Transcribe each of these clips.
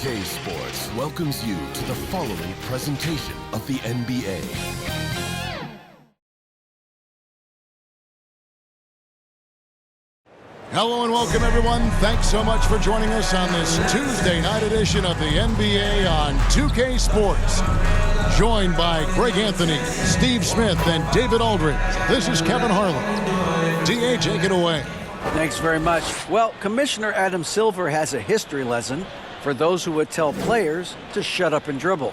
2K Sports welcomes you to the following presentation of the NBA. Hello and welcome, everyone. Thanks so much for joining us on this Tuesday night edition of the NBA on 2K Sports. Joined by Greg Anthony, Steve Smith, and David Aldridge. This is Kevin Harlan. DA, take it away. Thanks very much. Well, Commissioner Adam Silver has a history lesson for those who would tell players to shut up and dribble.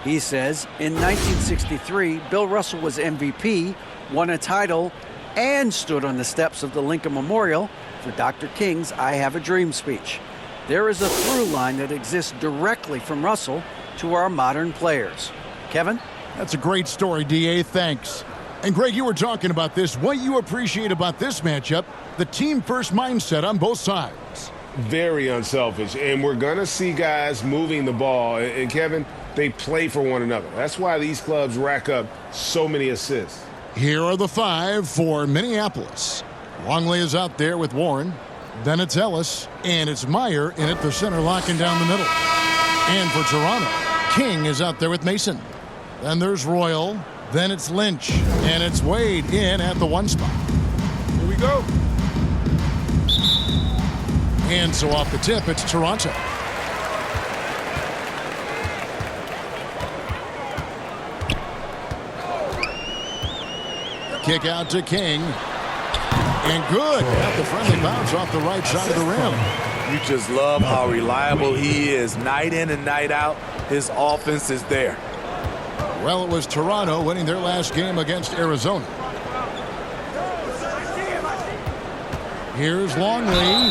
He says in 1963, Bill Russell was MVP, won a title, and stood on the steps of the Lincoln Memorial for Dr. King's I Have a Dream speech. There is a through line that exists directly from Russell to our modern players. Kevin? That's a great story, DA. Thanks. And Greg, you were talking about this. What you appreciate about this matchup, the team-first mindset on both sides. Very unselfish, and we're going to see guys moving the ball. And Kevin, they play for one another. That's why these clubs rack up so many assists. Here are the five for Minneapolis. Longley is out there with Warren. Then it's Ellis, and it's Meyer in at the center, locking down the middle. And for Toronto, King is out there with Mason. Then there's Royal. Then it's Lynch, and it's Wade in at the one spot. Here we go. And so off the tip, it's Toronto. Kick out to King. And good. Got the friendly bounce off the right side of the rim. You just love how reliable he is night in and night out. His offense is there. Well, it was Toronto winning their last game against Arizona. Here's Longley. And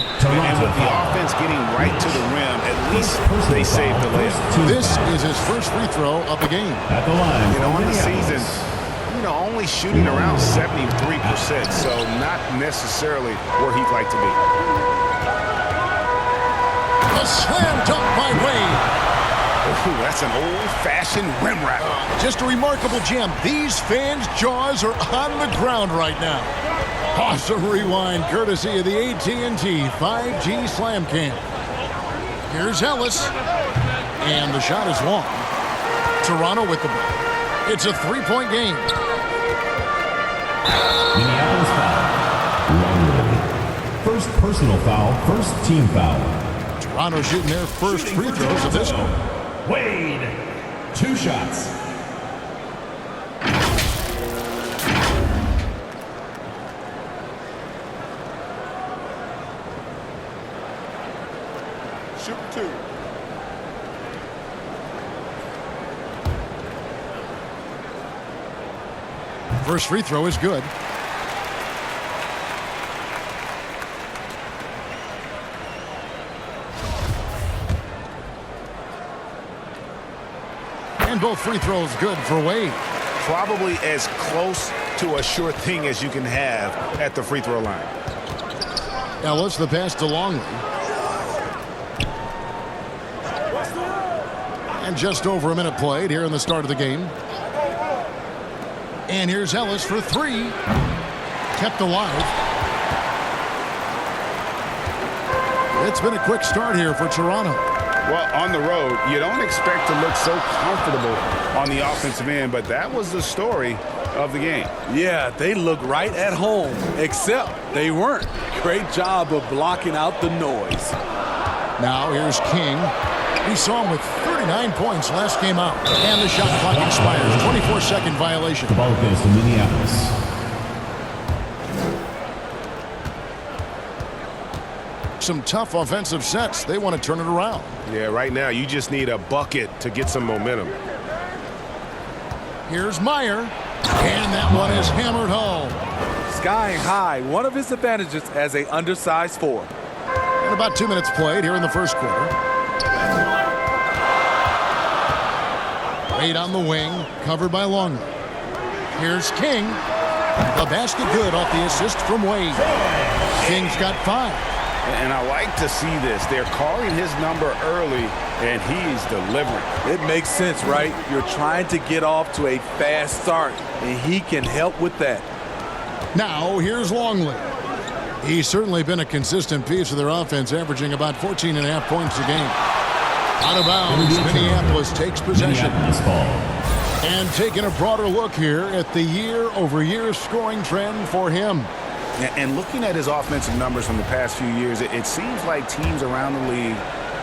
with the offense getting right to the rim, at least they saved the layup. This is his first free throw of the game. At the line, on the season, only shooting around 73%, so not necessarily where he'd like to be. A slam dunk by Wade. Ooh, that's an old-fashioned rim wrap. Just a remarkable gem. These fans' jaws are on the ground right now. Awesome rewind, courtesy of the AT&T 5G Slam Cam. Here's Ellis. And the shot is long. Toronto with the ball. It's a three-point game. Minneapolis foul. First personal foul, first team foul. Toronto shooting their first free throws of this one. Wade, 2 shots. Shoot 2. First free throw is good. And both free throws good for Wade. Probably as close to a sure thing as you can have at the free throw line. Ellis, the pass to Longley. And just over a minute played here in the start of the game. And here's Ellis for 3. Kept alive. It's been a quick start here for Toronto. Well, on the road, you don't expect to look so comfortable on the offensive end, but that was the story of the game. Yeah, they look right at home, except they weren't. Great job of blocking out the noise. Now here's King. We saw him with 39 points last game out. And the shot clock expires. 24-second violation. The ball goes to Minneapolis. Some tough offensive sets. They want to turn it around. Yeah, right now you just need a bucket to get some momentum. Here's Meyer. And that one is hammered home. Skying high, one of his advantages as a undersized forward. And about 2 minutes played here in the first quarter. Wade on the wing, covered by Longley. Here's King. The basket good off the assist from Wade. King's got 5. And I like to see this. They're calling his number early, and he's delivering. It makes sense, right? You're trying to get off to a fast start, and he can help with that. Now, here's Longley. He's certainly been a consistent piece of their offense, averaging about 14.5 points a game. Out of bounds, Minneapolis takes possession. Minneapolis ball. And taking a broader look here at the year-over-year scoring trend for him. And looking at his offensive numbers from the past few years, it seems like teams around the league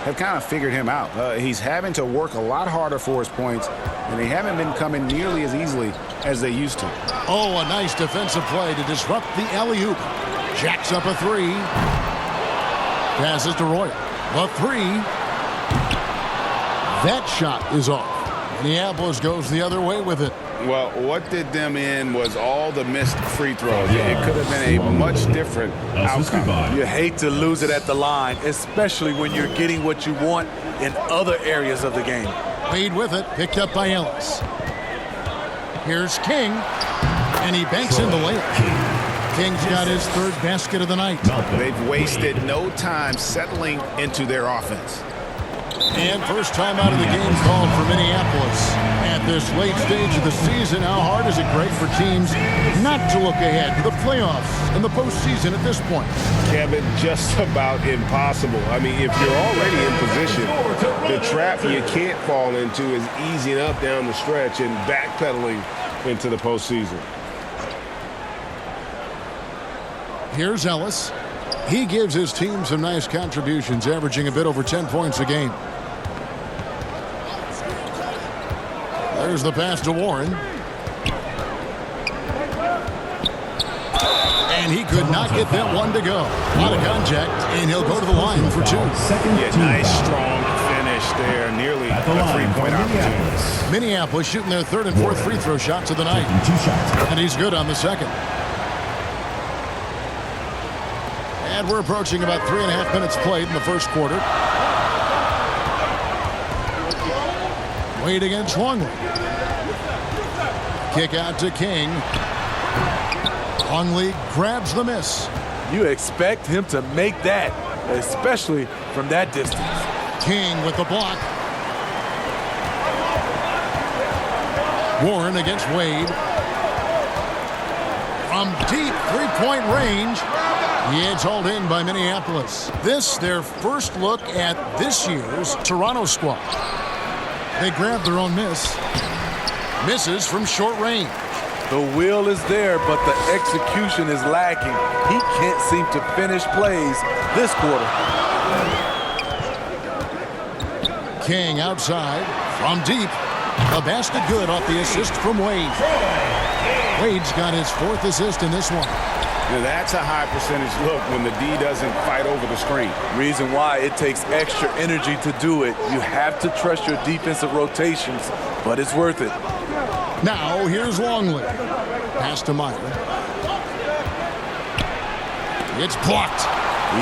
have kind of figured him out. He's having to work a lot harder for his points, and they haven't been coming nearly as easily as they used to. Oh, a nice defensive play to disrupt the alley-oop. Jacks up a three. Passes to Royal. The three. That shot is off. Minneapolis goes the other way with it. Well, what did them in was all the missed free throws. It could have been a much different outcome. You hate to lose it at the line, especially when you're getting what you want in other areas of the game. Wade with it, picked up by Ellis. Here's King, and he banks in the layup. King's got his third basket of the night. They've wasted no time settling into their offense. And first time out of the game called for Minneapolis. At this late stage of the season, how hard is it great for teams not to look ahead to the playoffs and the postseason at this point? Kevin, just about impossible. I mean, if you're already in position, the trap you can't fall into is easing up down the stretch and backpedaling into the postseason. Here's Ellis. He gives his team some nice contributions, averaging a bit over 10 points a game. There's the pass to Warren. And he could not get that one to go. Out of contact, and he'll go to the line for two. Nice, strong finish there. Nearly a three-point opportunity. Minneapolis shooting their third and fourth free throw shots of the night. And he's good on the second. And we're approaching about 3.5 minutes played in the first quarter. Wade against Longley. Kick out to King. Longley grabs the miss. You expect him to make that, especially from that distance. King with the block. Warren against Wade. From deep three-point range. It's hauled in by Minneapolis. This, their first look at this year's Toronto squad. They grab their own miss. Misses from short range. The will is there, but the execution is lacking. He can't seem to finish plays this quarter. King outside from deep. A basket good off the assist from Wade. Wade's got his fourth assist in this one. Now that's a high percentage look when the D doesn't fight over the screen. Reason why it takes extra energy to do it. You have to trust your defensive rotations, but it's worth it. Now here's Longley. Pass to Meyer. It's blocked.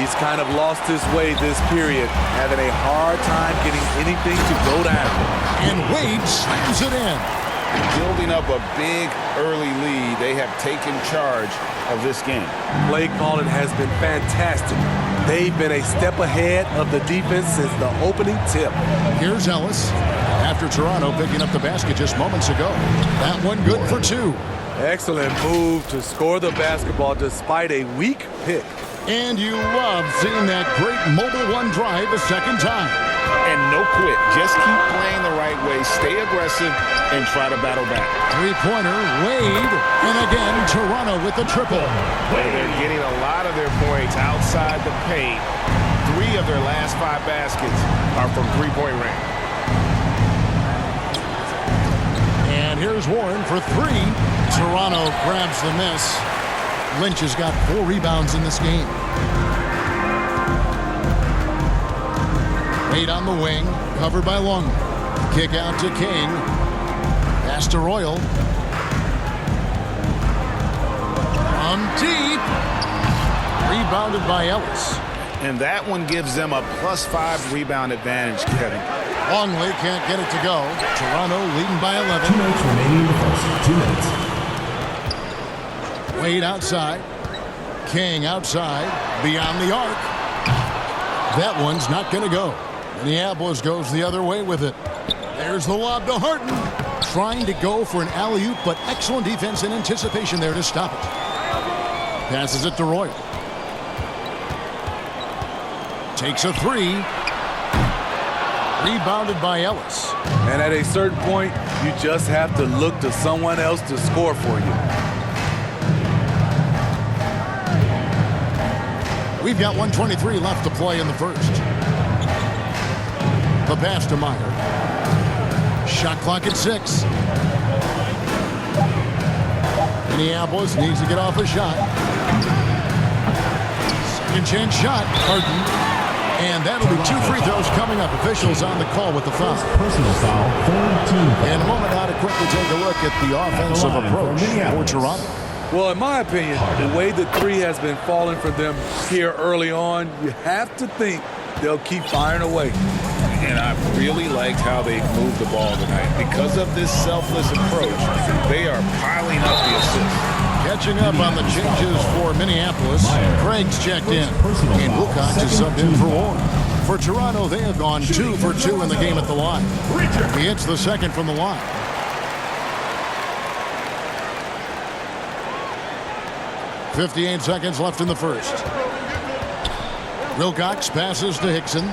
He's kind of lost his way this period, having a hard time getting anything to go down. And Wade slams it in. Building up a big early lead, they have taken charge of this game. Play calling has been fantastic. They've been a step ahead of the defense since the opening tip. Here's Ellis. After Toronto picking up the basket just moments ago. That one good for two. Excellent move to score the basketball despite a weak pick. And you love seeing that great mobile one drive a second time. And no quit. Just keep playing the right way. Stay aggressive and try to battle back. Three-pointer, Wade. And again, Toronto with the triple. They're getting a lot of their points outside the paint. 3 of their last 5 baskets are from three-point range. And here's Warren for 3. Toronto grabs the miss. Lynch has got 4 rebounds in this game. Wade on the wing, covered by Longley. Kick out to King. Pass to Royal. From deep. Rebounded by Ellis. And that one gives them a +5 rebound advantage, Kevin. Longley can't get it to go. Toronto leading by 11. 2 minutes remaining in the first. 2 minutes. Wade outside. King outside. Beyond the arc. That one's not going to go. Minneapolis goes the other way with it. There's the lob to Harton. Trying to go for an alley-oop, but excellent defense and anticipation there to stop it. Passes it to Royal. Takes a 3. Rebounded by Ellis. And at a certain point, you just have to look to someone else to score for you. We've got 1:23 left to play in the first. The pass to Meyer. Shot clock at 6. Minneapolis needs to get off a shot. Second chance shot. Harden. And that'll be 2 free throws coming up. Officials on the call with the foul. Personal foul, third team foul. In a moment now to quickly take a look at the offensive approach for Toronto. Well, in my opinion, the way the three has been falling for them here early on, you have to think they'll keep firing away. And I really liked how they moved the ball tonight. Because of this selfless approach, they are piling up the assists. Catching up on the changes for Minneapolis, Craig's checked in, and Wilcox is subbed in for Warren. For Toronto, they have gone 2 for 2 in the game at the line. He hits the second from the line. .58 seconds left in the first. Wilcox passes to Hickson.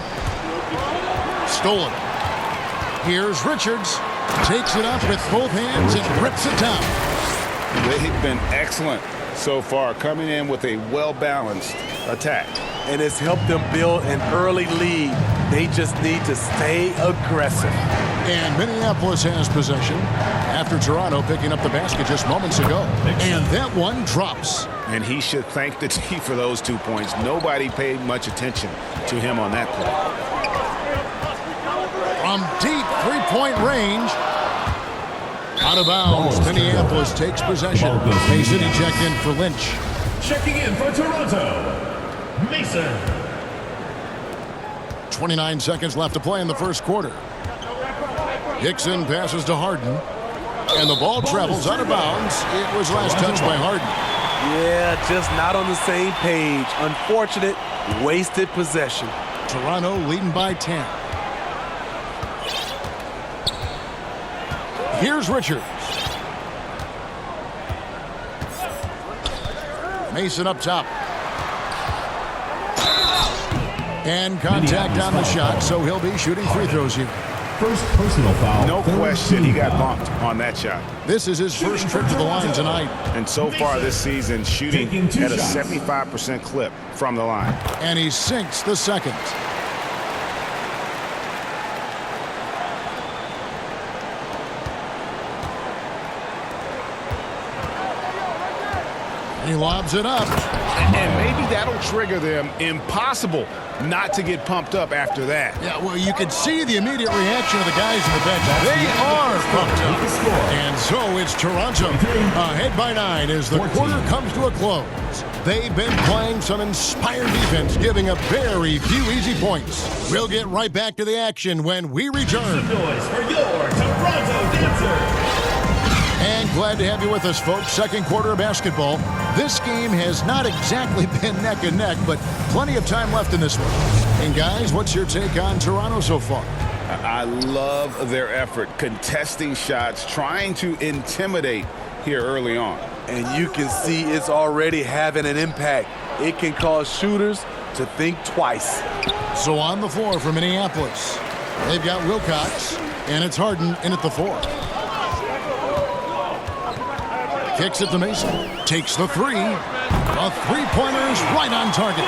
Stolen. Here's Richards. Takes it up with both hands and rips it down. They've been excellent so far, coming in with a well-balanced attack. And it's helped them build an early lead. They just need to stay aggressive. And Minneapolis has possession after Toronto picking up the basket just moments ago. And that one drops. And he should thank the team for those 2 points. Nobody paid much attention to him on that play. From deep three-point range. Out of bounds. Minneapolis takes possession. Bay City checked in for Lynch. Checking in for Toronto, Mason. 29 seconds left to play in the first quarter. Hickson passes to Harden. And the ball travels out of bounds. It was last touched by Harden. Yeah, just not on the same page. Unfortunate, wasted possession. Toronto leading by 10. Here's Richards. Mason up top. And contact on the shot, so he'll be shooting free throws here. First personal foul. No question he got bumped on that shot. This is his first trip to the line tonight. And so far this season, shooting at a 75% clip from the line. And he sinks the second. He lobs it up. And maybe that'll trigger them. Impossible not to get pumped up after that. Yeah, well, you can see the immediate reaction of the guys in the bench. They are pumped up. And so it's Toronto ahead by 9 as the quarter comes to a close. They've been playing some inspired defense, giving up very few easy points. We'll get right back to the action when we return. Noise for your Toronto Dancers. And glad to have you with us, folks. Second quarter of basketball. This game has not exactly been neck and neck, but plenty of time left in this one. And guys, what's your take on Toronto so far? I love their effort, contesting shots, trying to intimidate here early on. And you can see it's already having an impact. It can cause shooters to think twice. So on the floor for Minneapolis, they've got Wilcox, and it's Harden in at the 4. Kicks it to Mason. Takes the 3. A three-pointer's right on target.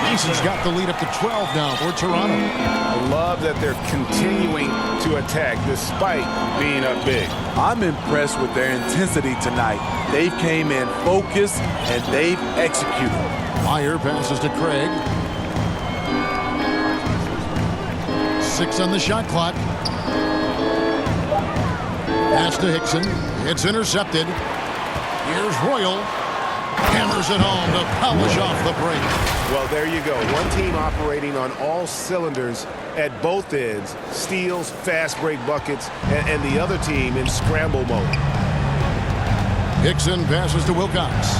Mason's got the lead up to 12 now for Toronto. I love that they're continuing to attack despite being up big. I'm impressed with their intensity tonight. They've came in focused and they've executed. Meyer passes to Craig. 6 on the shot clock. Pass to Hickson. It's intercepted. Here's Royal. Hammers it home to polish off the break. Well, there you go. One team operating on all cylinders at both ends. Steals, fast break buckets, and the other team in scramble mode. Hickson passes to Wilcox.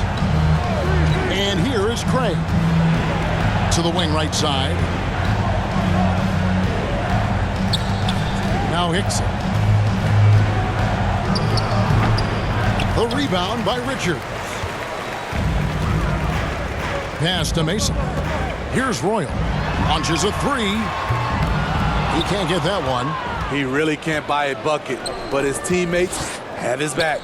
And here is Craig. To the wing right side. Now Hickson. The rebound by Richards. Pass to Mason. Here's Royal. Launches a 3. He can't get that one. He really can't buy a bucket, but his teammates have his back.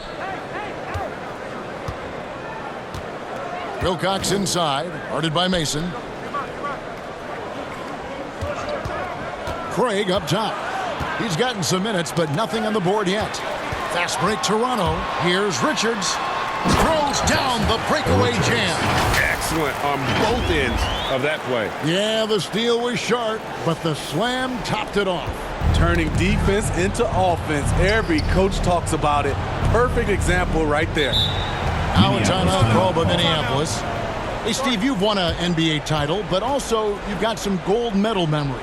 Wilcox inside, guarded by Mason. Craig up top. He's gotten some minutes, but nothing on the board yet. Fast break Toronto. Here's Richards. Throws down the breakaway jam. Excellent on both ends of that play. Yeah, the steal was sharp, but the slam topped it off. Turning defense into offense. Every coach talks about it. Perfect example right there. Now a timeout call by Minneapolis. Hey, Steve, you've won an NBA title, but also you've got some gold medal memories.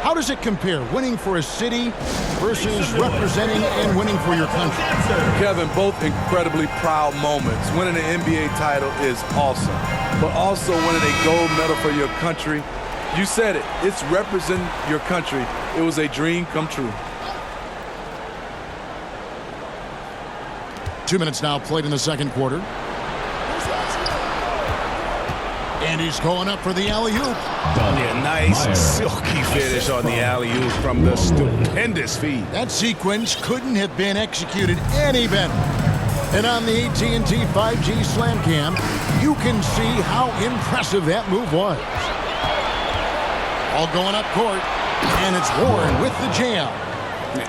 How does it compare, winning for a city versus representing and winning for your country? Kevin, both incredibly proud moments. Winning an NBA title is awesome, but also winning a gold medal for your country, you said it, it's representing your country. It was a dream come true. 2 minutes now played in the second quarter. And he's going up for the alley-oop. Yeah, nice silky finish on the alley-oop from the stupendous feed. That sequence couldn't have been executed any better. And on the AT&T 5G Slam Cam, you can see how impressive that move was. All going up court, and it's Warren with the jam.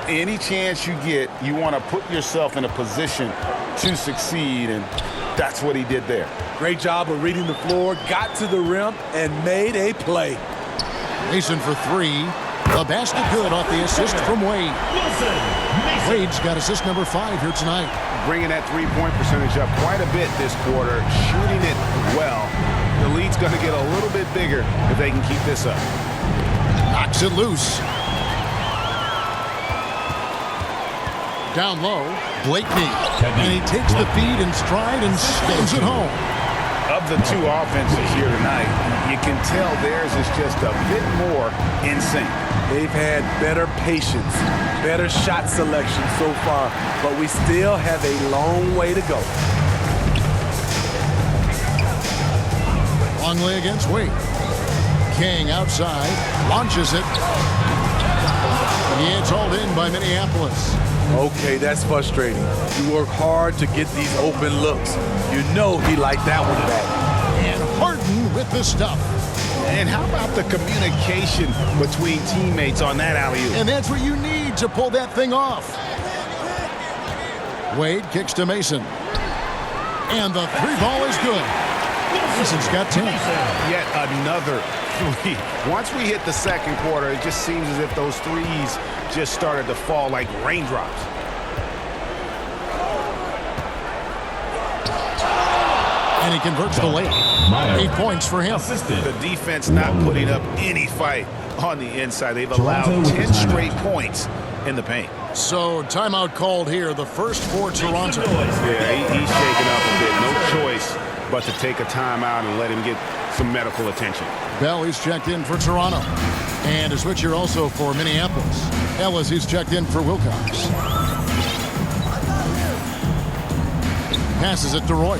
Any chance you get, you want to put yourself in a position to succeed, and that's what he did there. Great job of reading the floor, got to the rim, and made a play. Mason for three. The basket good off the assist from Wade. Wade's got assist number 5 here tonight. Bringing that three-point percentage up quite a bit this quarter, shooting it well. The lead's going to get a little bit bigger if they can keep this up. Knocks it loose. Down low, Blakeney. And he takes the feed in stride and spins it home. Of the two offenses here tonight, you can tell theirs is just a bit more in sync. They've had better patience, better shot selection so far, but we still have a long way to go. Longley against Wade. King outside, launches it. Yeah, it's hauled in by Minneapolis. Okay, that's frustrating. You work hard to get these open looks. You know he liked that one back. And Harden with the stuff. And how about the communication between teammates on that alley-oop? And that's what you need to pull that thing off. Wade kicks to Mason. And the three ball is good. Mason's got 10. Yet another three. Once we hit the second quarter, it just seems as if those threes just started to fall like raindrops. And he converts the layup. 8 points for him. The defense not putting up any fight on the inside. They've allowed 10 straight points in the paint. So timeout called here, the first for Toronto. Yeah, he's shaking up a bit. No choice but to take a timeout and let him get some medical attention. Bell, he's checked in for Toronto. And a switch here also for Minneapolis. Ellis, he's checked in for Wilcox. Passes it to Roy.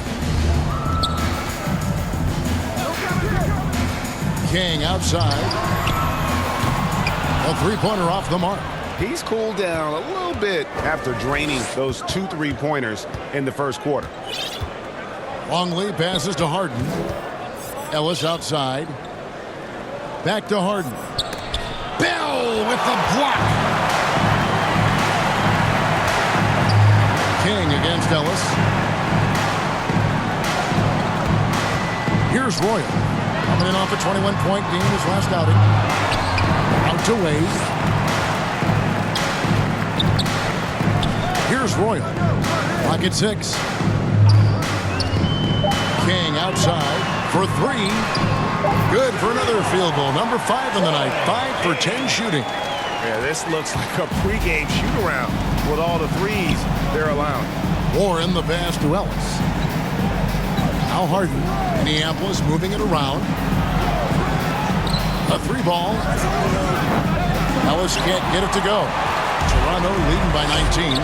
King outside. A three-pointer off the mark. He's cooled down a little bit after draining those 2 3-pointers in the first quarter. Longley passes to Harden. Ellis outside. Back to Harden. Bell with the block. King against Ellis. Here's Royal. Coming in off a 21-point game his last outing. Out to Wade. Here's Royal. Clock at 6. King outside for 3. Good for another field goal. Number 5 in the night. 5 for 10 shooting. Yeah, this looks like a pregame shoot-around with all the threes they're allowing. Warren the pass to Ellis. Now Harden. Minneapolis moving it around. A 3-ball. Ellis can't get it to go. Toronto leading by 19.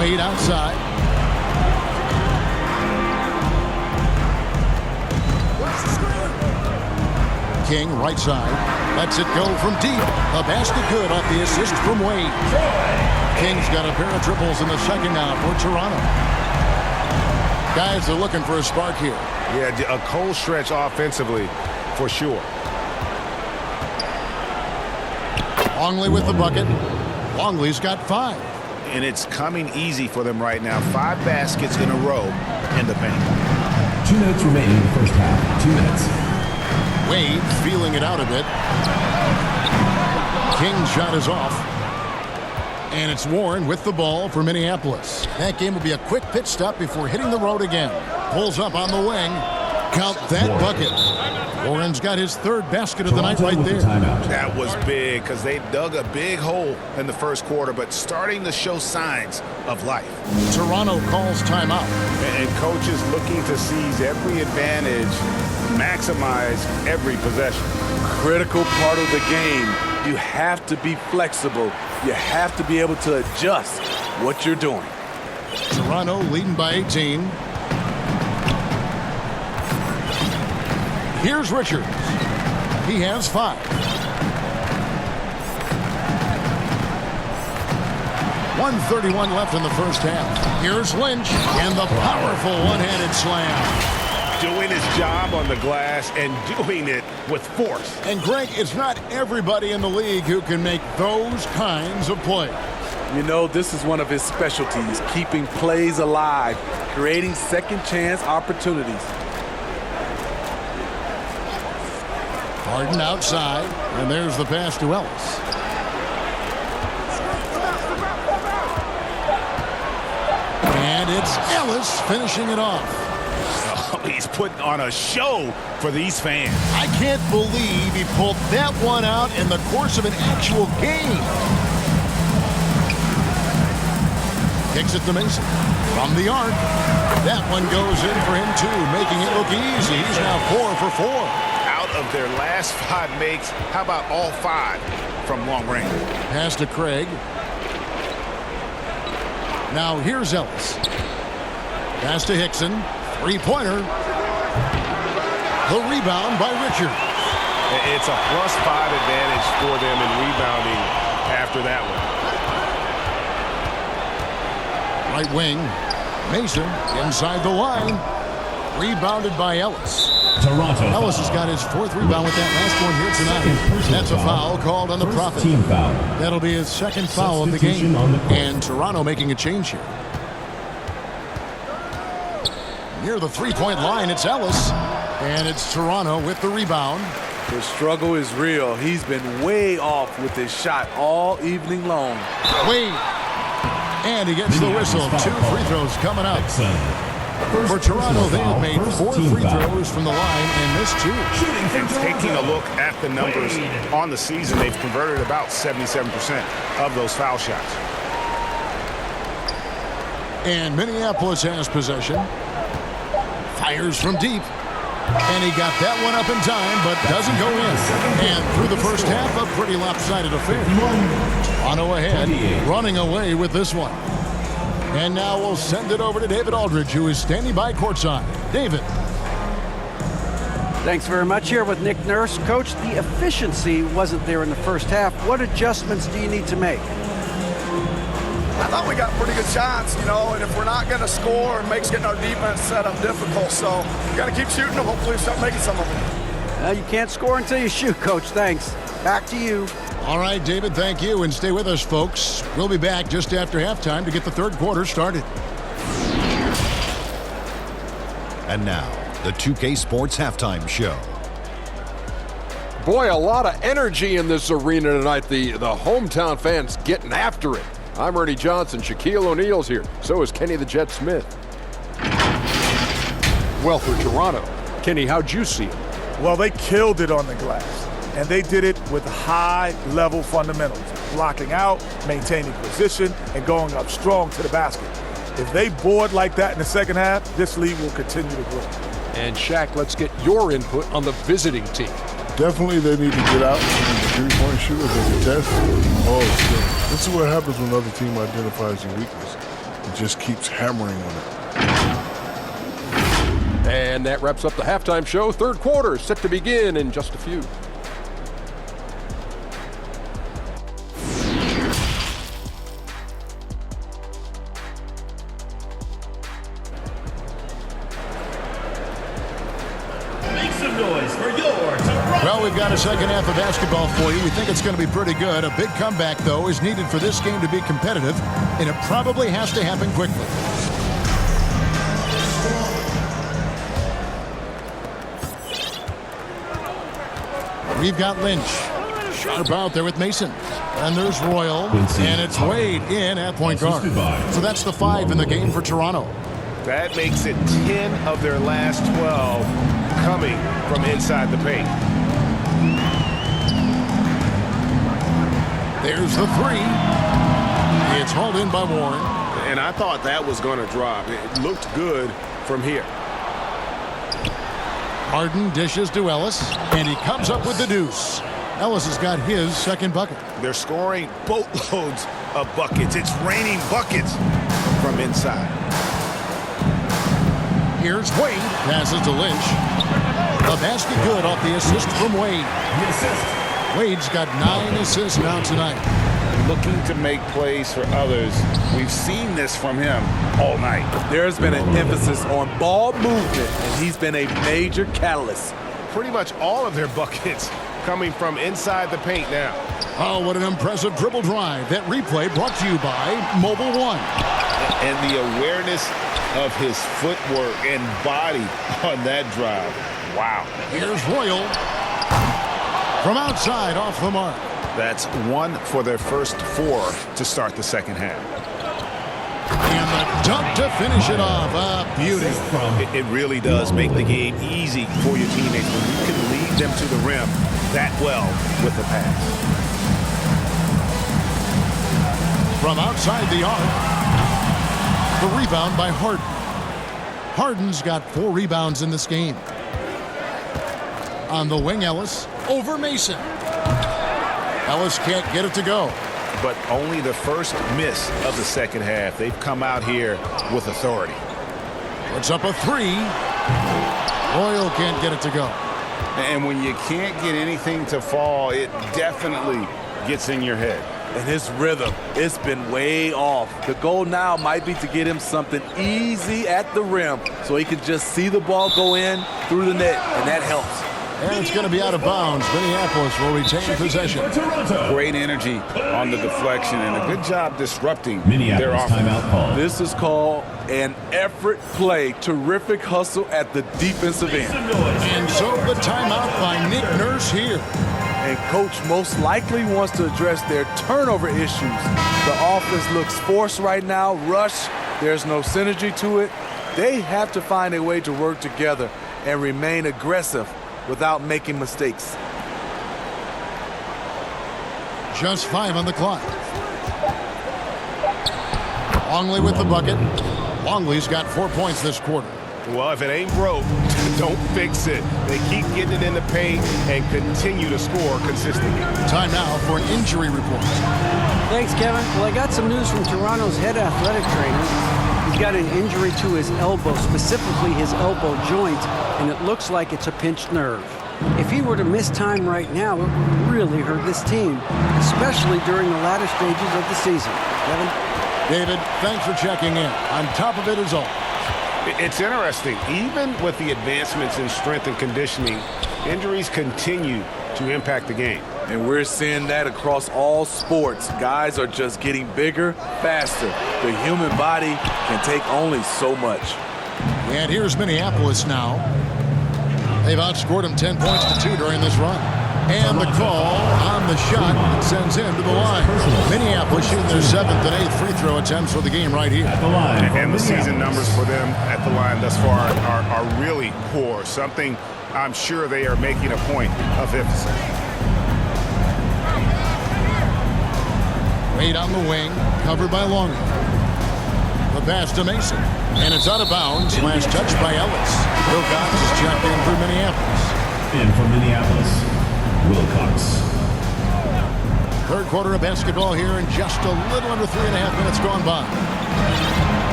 Wade outside. King, right side. Lets it go from deep. A basket good off the assist from Wade. King's got a pair of triples in the second half for Toronto. Guys are looking for a spark here. Yeah, a cold stretch offensively for sure. Longley with the bucket. Longley's got 5. And it's coming easy for them right now. 5 baskets in a row in the paint. 2 minutes remaining in the first half. 2 minutes. Wade feeling it out a bit. King's shot is off. And it's Warren with the ball for Minneapolis. That game will be a quick pit stop before hitting the road again. Pulls up on the wing. Count that bucket. Warren's got his 3rd basket of the night right there. That was big because they dug a big hole in the first quarter, but starting to show signs of life. Toronto calls timeout. And coach is looking to seize every advantage, maximize every possession. Critical part of the game. You have to be flexible. You have to be able to adjust what you're doing. Toronto leading by 18. Here's Richards. He has 5. 1:31 left in the first half. Here's Lynch and the powerful one-handed slam. Doing his job on the glass and doing it with force. And Greg, it's not everybody in the league who can make those kinds of plays. You know, this is one of his specialties, keeping plays alive, creating second chance opportunities. Harden outside, and there's the pass to Ellis. And it's Ellis finishing it off. Oh, he's putting on a show for these fans. I can't believe he pulled that one out in the course of an actual game. Kicks it to Mason. From the arc. That one goes in for him too, making it look easy. He's now 4 for 4. Of their last 5 makes, how about all 5 from long range? Pass to Craig. Now here's Ellis. Pass to Hickson. 3-pointer. The rebound by Richards. It's a +5 advantage for them in rebounding after that one. Right wing. Mason inside the line. Rebounded by Ellis. Toronto. Ellis has got his 4th rebound with that last one here tonight. That's a foul called on the Prophet. Team foul. That'll be his 2nd foul of the game. And Toronto making a change here. Near the 3-point line, it's Ellis. And it's Toronto with the rebound. The struggle is real. He's been way off with his shot all evening long. Wade. And he gets the whistle. 2 free throws coming up. For Toronto, they have made 4 free throws from the line and missed 2. And taking a look at the numbers on the season, they've converted about 77% of those foul shots. And Minneapolis has possession. Fires from deep. And he got that one up in time, but doesn't go in. And through the first half, a pretty lopsided affair. Toronto ahead, running away with this one. And now we'll send it over to David Aldridge, who is standing by courtside. David. Thanks very much. Here with Nick Nurse. Coach, the efficiency wasn't there in the first half. What adjustments do you need to make? I thought we got pretty good shots, you know, and if we're not going to score, it makes getting our defense set up difficult. So we got to keep shooting them. Hopefully we start making some of them. You can't score until you shoot, Coach. Thanks. Back to you. All right, David, thank you. And stay with us, folks. We'll be back just after halftime to get the 3rd quarter started. And now, the 2K Sports Halftime Show. Boy, a lot of energy in this arena tonight. The hometown fans getting after it. I'm Ernie Johnson. Shaquille O'Neal's here. So is Kenny the Jet Smith. Well, for Toronto, Kenny, how'd you see it? Well, they killed it on the glass. And they did it with high-level fundamentals, blocking out, maintaining position, and going up strong to the basket. If they board like that in the second half, this league will continue to grow. And Shaq, let's get your input on the visiting team. Definitely they need to get out and the three-point shooters and contest. Oh, this is what happens when another team identifies your weakness. It just keeps hammering on it. And that wraps up the halftime show. 3rd quarter set to begin in just a few. got a second half of basketball for you. We think it's going to be pretty good. A big comeback, though, is needed for this game to be competitive, and it probably has to happen quickly. We've got Lynch. Sharp out there with Mason. And there's Royal. And it's Wade in at point guard. So that's the 5 in the game for Toronto. That makes it 10 of their last 12 coming from inside the paint. There's the 3. It's hauled in by Warren. And I thought that was going to drop. It looked good from here. Harden dishes to Ellis, and he comes up with the deuce. Ellis has got his second bucket. They're scoring boatloads of buckets. It's raining buckets from inside. Here's Wade. Passes to Lynch. A basket good off the assist from Wade. Wade's got 9 assists now tonight. Looking to make plays for others. We've seen this from him all night. There's been an emphasis on ball movement, and he's been a major catalyst. Pretty much all of their buckets coming from inside the paint now. Oh, what an impressive dribble drive. That replay brought to you by Mobile One. And the awareness of his footwork and body on that drive. Wow. Here's Royal. From outside, off the mark. That's 1 for their first 4 to start the second half. And the dunk to finish it off. Beauty. It really does make the game easy for your teammates when you can lead them to the rim that well with the pass. From outside the arc. The rebound by Harden. Harden's got 4 rebounds in this game. On the wing, Ellis. Over Mason. Ellis can't get it to go. But only the first miss of the second half. They've come out here with authority. Puts up a 3. Royal can't get it to go. And when you can't get anything to fall, it definitely gets in your head. And his rhythm, it's been way off. The goal now might be to get him something easy at the rim so he can just see the ball go in through the net, and that helps. And it's going to be out of bounds. Minneapolis will retain possession. Great energy on the deflection and a good job disrupting their offense. Timeout call. This is called an effort play. Terrific hustle at the defensive end. And so the timeout by Nick Nurse here. And coach most likely wants to address their turnover issues. The offense looks forced right now, rush. There's no synergy to it. They have to find a way to work together and remain aggressive without making mistakes. Just 5 on the clock. Longley with the bucket. Longley's got 4 points this quarter. Well, if it ain't broke, don't fix it. They keep getting it in the paint and continue to score consistently. Time now for an injury report. Thanks, Kevin. Well, I got some news from Toronto's head athletic trainer. He's got an injury to his elbow, specifically his elbow joint, and it looks like it's a pinched nerve. If he were to miss time right now, it would really hurt this team, especially during the latter stages of the season. Kevin? David, thanks for checking in. On top of it is all. It's interesting. Even with the advancements in strength and conditioning, injuries continue to impact the game. And we're seeing that across all sports. Guys are just getting bigger, faster. The human body can take only so much. And here's Minneapolis now. They've outscored them 10 points to 2 during this run. And the call on the shot sends him to the line. Minneapolis shooting their 7th and 8th free throw attempts for the game right here. And the season numbers for them at the line thus far are really poor. Something I'm sure they are making a point of emphasis. Wade on the wing, covered by Longley. The pass to Mason. And it's out of bounds. Last touch by Ellis. Wilcox is checked in for Minneapolis. In from Minneapolis, Wilcox. Third quarter of basketball here in just a little under 3.5 minutes gone by.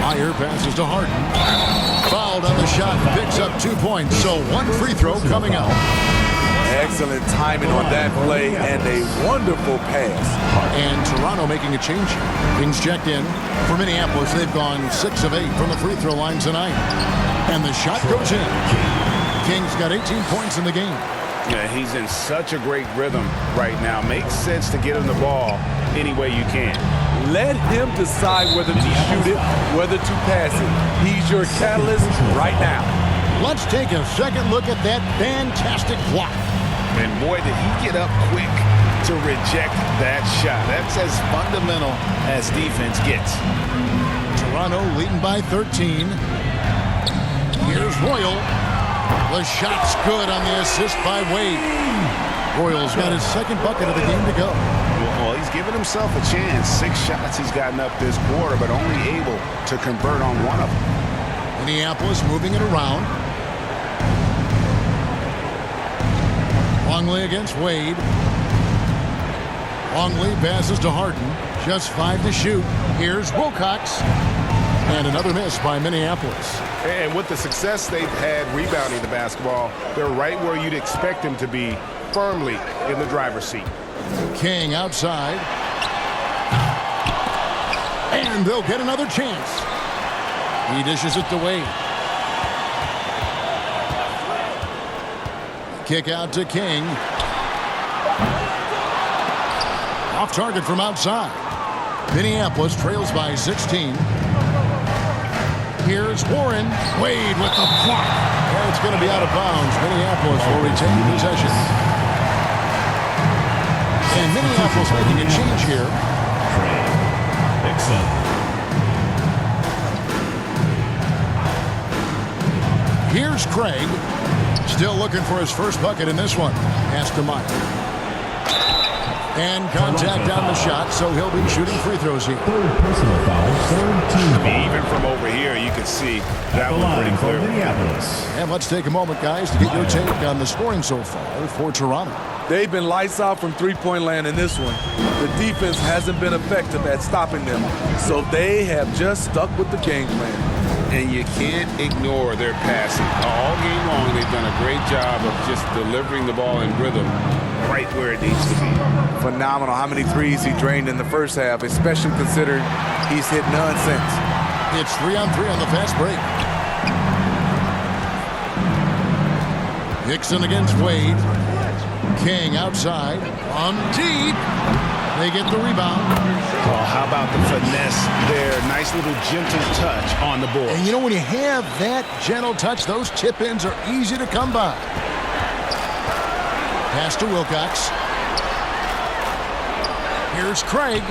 Meyer passes to Harden. Fouled on the shot, picks up 2 points. So 1 free throw coming up. Excellent timing on that play and a wonderful pass. And Toronto making a change. Kings checked in. For Minneapolis, they've gone 6 of 8 from the free throw line tonight. And the shot goes in. Kings got 18 points in the game. Yeah, he's in such a great rhythm right now. Makes sense to get him the ball any way you can. Let him decide whether to shoot it, whether to pass it. He's your catalyst right now. Let's take a second look at that fantastic block. And boy, did he get up quick to reject that shot. That's as fundamental as defense gets. Toronto leading by 13. Here's Royal. The shot's good on the assist by Wade. Royal's got his second bucket of the game to go. Well, he's given himself a chance. 6 shots he's gotten up this quarter, but only able to convert on one of them. Minneapolis moving it around. Longley against Wade. Longley passes to Harden. Just 5 to shoot. Here's Wilcox. And another miss by Minneapolis. And with the success they've had rebounding the basketball, they're right where you'd expect them to be, firmly in the driver's seat. King outside. And they'll get another chance. He dishes it to Wade. Kick out to King. Off target from outside. Minneapolis trails by 16. Here's Warren. Wade with the block. And it's going to be out of bounds. Minneapolis will retain possession. And Minneapolis making a change here. Here's Craig. Still looking for his first bucket in this one. Pass to Mike. And contact on the shot, so he'll be shooting free throws here. Third personal foul, third team. I mean, even from over here, you can see that one pretty clearly. And let's take a moment, guys, to get your take on the scoring so far for Toronto. They've been lights out from three-point land in this one. The defense hasn't been effective at stopping them, so they have just stuck with the game plan. And you can't ignore their passing. All game long, they've done a great job of just delivering the ball in rhythm right where it needs to be. Phenomenal how many threes he drained in the first half, especially considering he's hit none since. It's 3-on-3 on the fast break. Hickson against Wade. King outside. On deep. They get the rebound. Well, how about the finesse there? Nice little gentle touch on the board. And you know, when you have that gentle touch, those tip-ins are easy to come by. Pass to Wilcox. Here's Craig.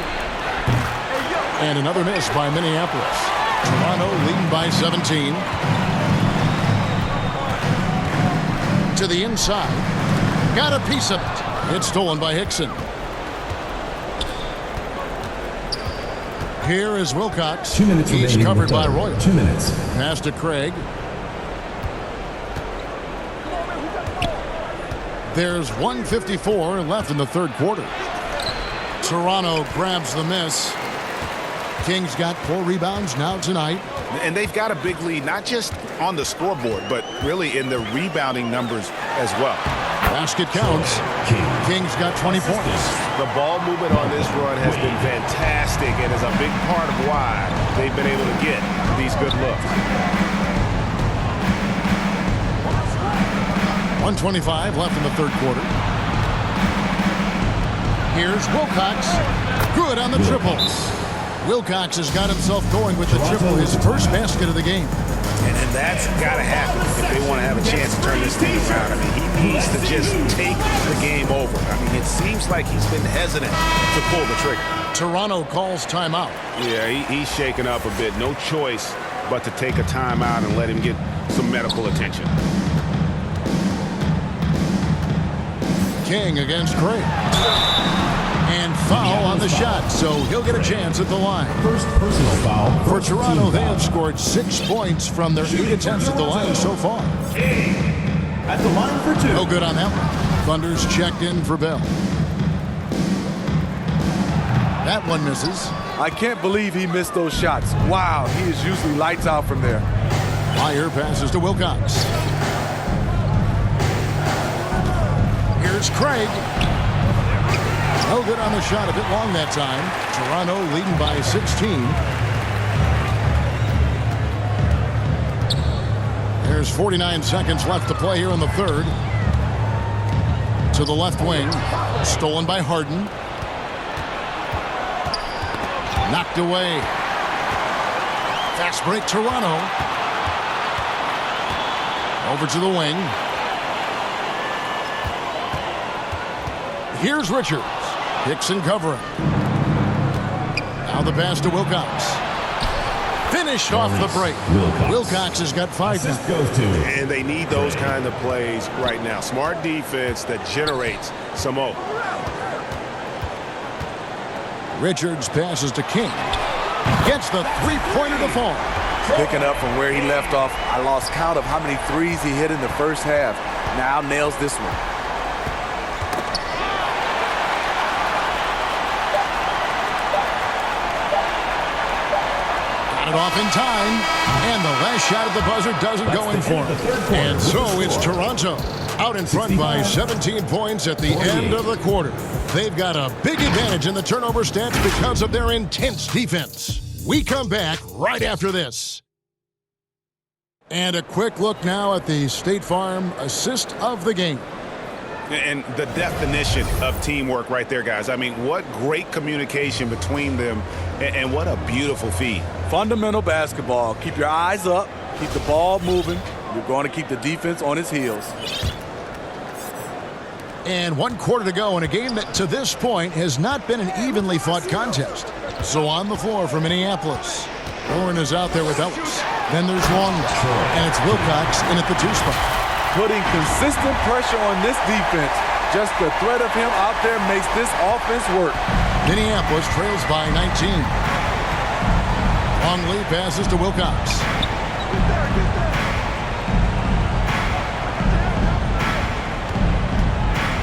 And another miss by Minneapolis. Toronto leading by 17. To the inside. Got a piece of it. It's stolen by Hickson. Here is Wilcox. 2 minutes He's covered by Royal. 2 minutes. Pass to Craig. There's 1:54 left in the third quarter. Toronto grabs the miss. King's got 4 rebounds now tonight. And they've got a big lead, not just on the scoreboard, but really in the rebounding numbers as well. Basket counts. King's got 20 points. The ball movement on this run has been fantastic and is a big part of why they've been able to get these good looks. 1:25 left in the third quarter. Here's Wilcox. Good on the triple. Wilcox has got himself going with the triple, his first basket of the game. And that's got to happen if they want to have a chance to turn this team around. I mean, he needs to just take the game over. I mean, it seems like he's been hesitant to pull the trigger. Toronto calls timeout. Yeah, he's shaken up a bit. No choice but to take a timeout and let him get some medical attention. King against Craig. And foul on the shot, so he'll get a chance at the line. First personal foul. For Toronto, they have scored 6 points from their 8 attempts at the line so far. At the line for 2. No good on that one. Thunder's checked in for Bell. That one misses. I can't believe he missed those shots. Wow, he is usually lights out from there. Meyer passes to Wilcox. Here's Craig. No good on the shot, a bit long that time. Toronto leading by 16. There's 49 seconds left to play here in the third. To the left wing. Stolen by Harden. Knocked away. Fast break, Toronto. Over to the wing. Here's Richards. Hicks and covering. Now the pass to Wilcox. Finished off the break. Wilcox has got 5 now. And they need those kind of plays right now. Smart defense that generates some hope. Richards passes to King. Gets the three-pointer to fall. Picking up from where he left off. I lost count of how many threes he hit in the first half. Now nails this one. Got it off in time. And the last shot at the buzzer doesn't go in for him. And so it's Toronto out in front by 17 points at the end of the quarter. They've got a big advantage in the turnover stats because of their intense defense. We come back right after this. And a quick look now at the State Farm assist of the game. And the definition of teamwork right there, guys. I mean, what great communication between them, and what a beautiful feed. Fundamental basketball. Keep your eyes up. Keep the ball moving. You're going to keep the defense on its heels. And 1 quarter to go in a game that to this point has not been an evenly fought contest. So on the floor for Minneapolis. Warren is out there with Ellis. Then there's Longley. And it's Wilcox in at the 2 spot. Putting consistent pressure on this defense. Just the threat of him out there makes this offense work. Minneapolis trails by 19. Longley passes to Wilcox.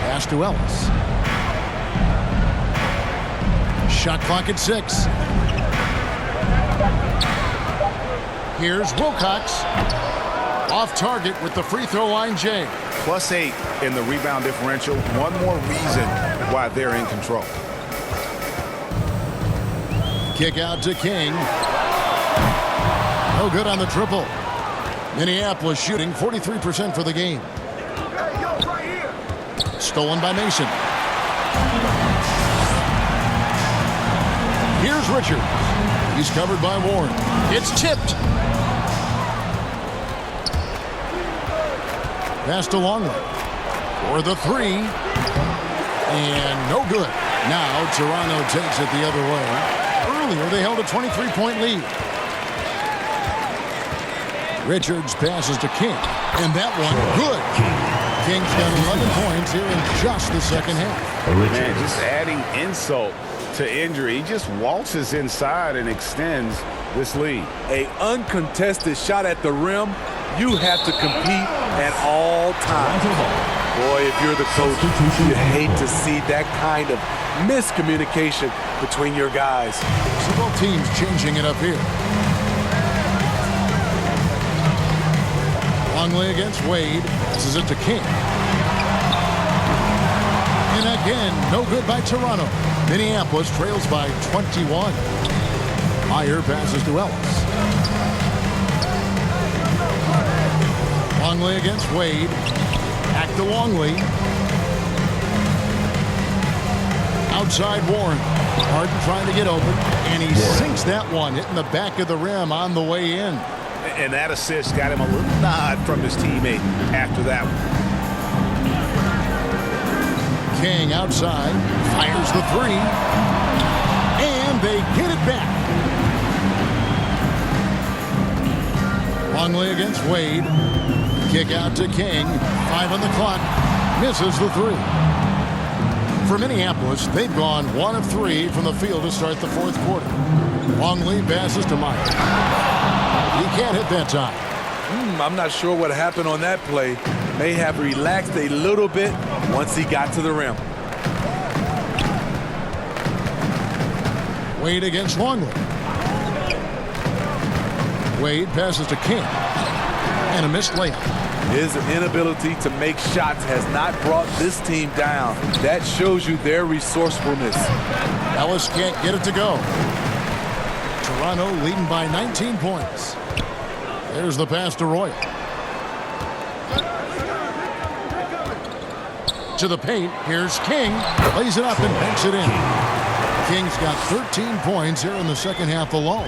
Pass to Ellis. Shot clock at 6. Here's Wilcox. Off target with the free throw line, Jay. +8 in the rebound differential. One more reason why they're in control. Kick out to King. No good on the triple. Minneapolis shooting 43% for the game. Stolen by Mason. Here's Richards. He's covered by Warren. It's tipped. Pass to Longley for the 3. And no good. Now Toronto takes it the other way. Earlier they held a 23-point lead. Richards passes to King. And that one good. King's got 11 points here in just the second half. Man, just adding insult to injury. He just waltzes inside and extends this lead. A uncontested shot at the rim. You have to compete at all times. Boy, if you're the coach, you hate to see that kind of miscommunication between your guys. So both teams changing it up here. Longley against Wade. Passes it to King. And again, no good by Toronto. Minneapolis trails by 21. Meyer passes to Ellis. Longley against Wade. Back to Longley. Outside Warren. Harden trying to get open. And he sinks that one, hitting the back of the rim on the way in. And that assist got him a little nod from his teammate after that one. King outside. Fires the 3. And they get it back. Longley against Wade. Kick out to King. 5 on the clock. Misses the 3. For Minneapolis, they've gone 1 of 3 from the field to start the 4th quarter. Longley passes to Meyer. He can't hit that time. I'm not sure what happened on that play. May have relaxed a little bit once he got to the rim. Wade against Longley. Wade passes to King. And a missed layup. His inability to make shots has not brought this team down. That shows you their resourcefulness. Ellis can't get it to go. Toronto leading by 19 points. There's the pass to Royal. To the paint. Here's King. Lays it up and banks it in. King's got 13 points here in the second half alone.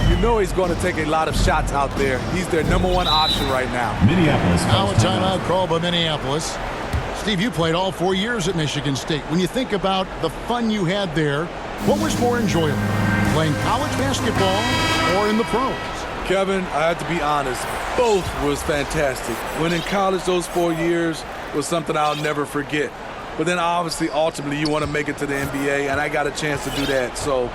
You know he's going to take a lot of shots out there. He's their #1 option right now. Minneapolis. Now a timeout call by Minneapolis. Steve, you played all 4 years at Michigan State. When you think about the fun you had there, what was more enjoyable, playing college basketball or in the pros? Kevin, I have to be honest, both was fantastic. When in college, those 4 years was something I'll never forget. But then obviously, ultimately, you want to make it to the NBA, and I got a chance to do that. So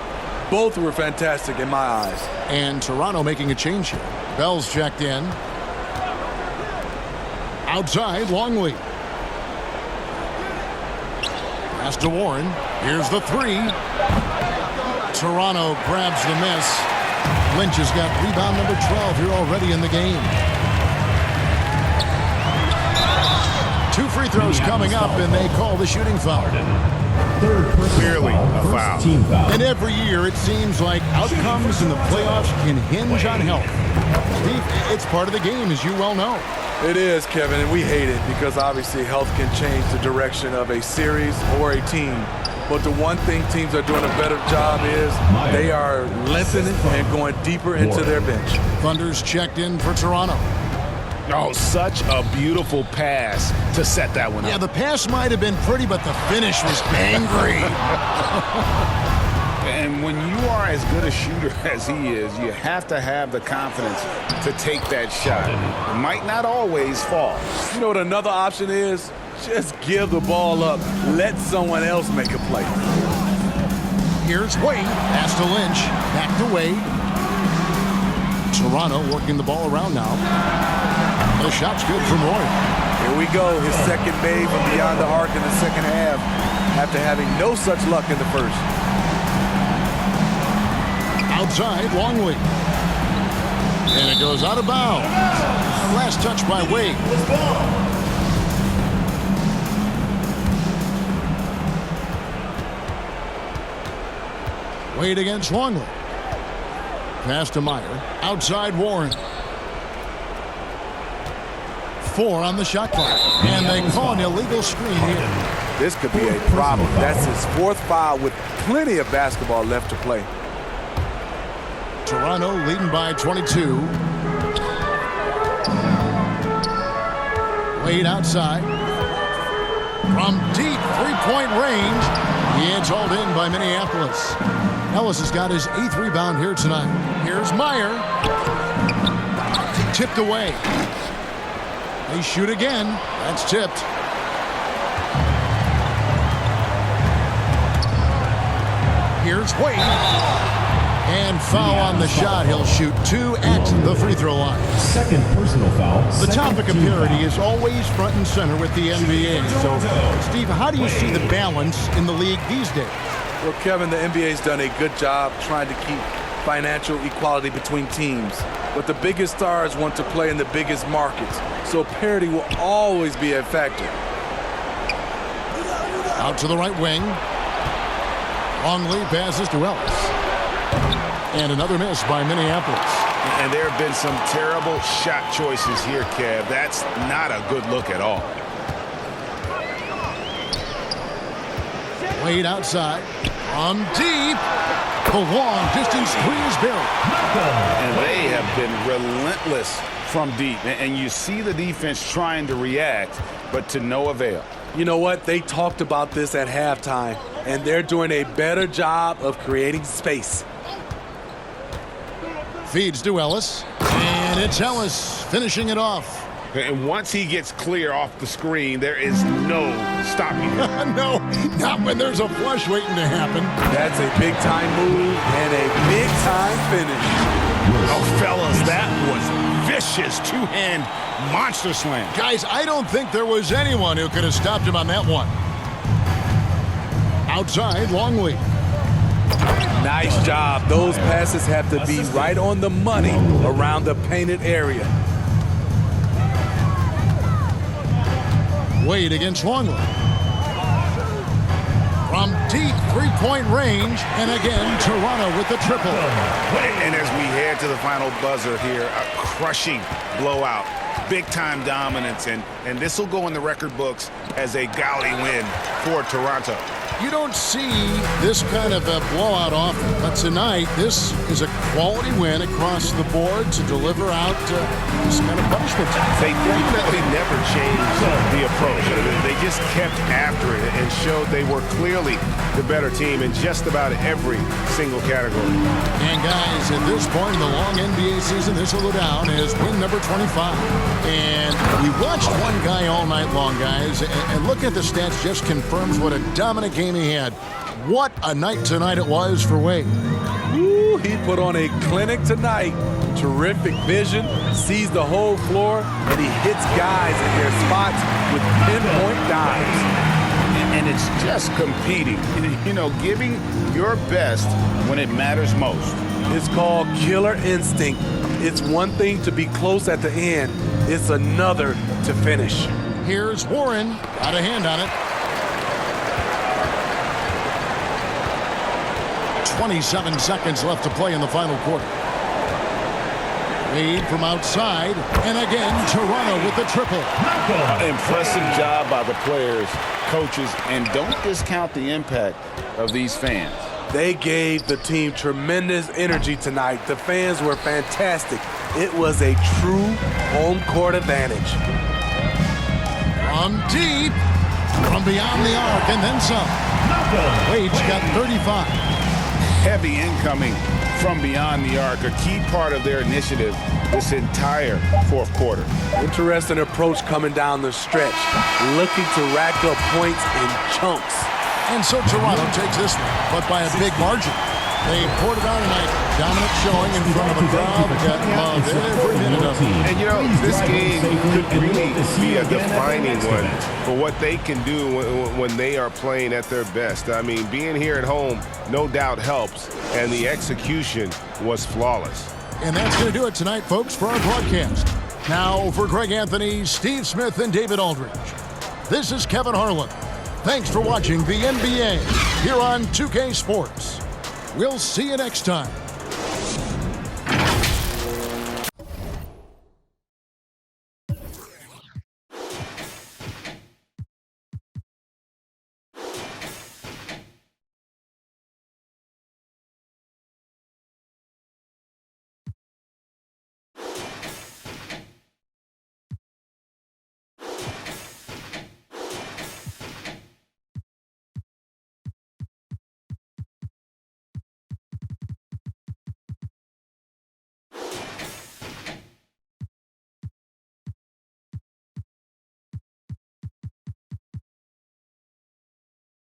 both were fantastic in my eyes. And Toronto making a change here. Bell's checked in. Outside, Longley. Pass to Warren. Here's the three. Toronto grabs the miss. Lynch has got rebound number 12 here already in the game. 2 free throws coming up, and they call the shooting foul. Clearly a foul. And every year it seems like outcomes in the playoffs can hinge on health. Steve, it's part of the game, as you well know. It is, Kevin, and we hate it because obviously health can change the direction of a series or a team. But the one thing teams are doing a better job is they are lengthening and going deeper into their bench. Thunder's checked in for Toronto. Oh, such a beautiful pass to set that one up. Yeah, the pass might have been pretty, but the finish was angry. And when you are as good a shooter as he is, you have to have the confidence to take that shot. It might not always fall. You know what another option is? Just give the ball up. Let someone else make a play. Here's Wade. Pass to Lynch. Back to Wade. Toronto working the ball around now. The shot's good from Roy. Here we go. His second made from beyond the arc in the second half after having no such luck in the first. Outside, Longley. And it goes out of bounds. Last touch by Wade. Wade against Longley. Pass to Meyer. Outside Warren. 4 on the shot clock. And they call an illegal screen here. This could be a problem. That's his 4th foul with plenty of basketball left to play. Toronto leading by 22. Wade outside. From deep three-point range. It's hauled in by Minneapolis. Ellis has got his 8th rebound here tonight. Here's Meyer. Tipped away. They shoot again. That's tipped. Here's Wade. And foul on the shot. He'll shoot 2 at the free throw line. Second personal foul. The topic of parity is always front and center with the NBA. So, Steve, how do you see the balance in the league these days? Well, Kevin, the NBA's done a good job trying to keep financial equality between teams. But the biggest stars want to play in the biggest markets. So parity will always be a factor. Out to the right wing. Longley passes to Ellis. And another miss by Minneapolis. And there have been some terrible shot choices here, Kev. That's not a good look at all. Wade outside. On deep. The long distance three is buried. And they have been relentless from deep. And you see the defense trying to react, but to no avail. You know what? They talked about this at halftime, and they're doing a better job of creating space. Feeds to Ellis. And it's Ellis finishing it off. And once he gets clear off the screen, there is no stopping him. No, not when there's a flush waiting to happen. That's a big-time move and a big-time finish. Oh, fellas, that was vicious two-hand monster slam. Guys, I don't think there was anyone who could have stopped him on that one. Outside, Longley. Nice job. Those passes have to be right on the money around the painted area. Wade against Longley. From deep three-point range, and again, Toronto with the triple. And as we head to the final buzzer here, a crushing blowout big-time dominance, and this will go in the record books as a gaudy win for Toronto. You don't see this kind of a blowout often, but tonight this is a quality win across the board to deliver out this kind of punishment. They definitely never changed the approach. They just kept after it and showed they were clearly the better team in just about every single category. And guys, at this point in the long NBA season, this will go down as win number 25. And we watched one guy all night long, guys, and looking at the stats just confirms what a dominant game he had. What a night tonight it was for Wade. Ooh, he put on a clinic tonight. Terrific vision, sees the whole floor, and he hits guys in their spots with pinpoint dimes. And it's just competing, you know, giving your best when it matters most. It's called killer instinct. It's one thing to be close at the end. It's another to finish. Here's Warren. Got a hand on it. 27 seconds left to play in the final quarter. Wade from outside, and again, Toronto with the triple. Impressive job by the players, coaches, and don't discount the impact of these fans. They gave the team tremendous energy tonight. The fans were fantastic. It was a true home court advantage. From deep, from beyond the arc, and then some. Wade's got 35. Heavy incoming from beyond the arc, a key part of their initiative this entire fourth quarter. Interesting approach coming down the stretch, looking to rack up points in chunks. And so Toronto takes this one, but by a big margin. They poured it on tonight. Dominant showing in front of a crowd that loved every minute of it. And you know, this game could really be a defining one for what they can do when they are playing at their best. I mean, being here at home no doubt helps, and the execution was flawless. And that's going to do it tonight, folks, for our broadcast. Now, for Greg Anthony, Steve Smith, and David Aldridge, this is Kevin Harlan. Thanks for watching the NBA here on 2K Sports. We'll see you next time.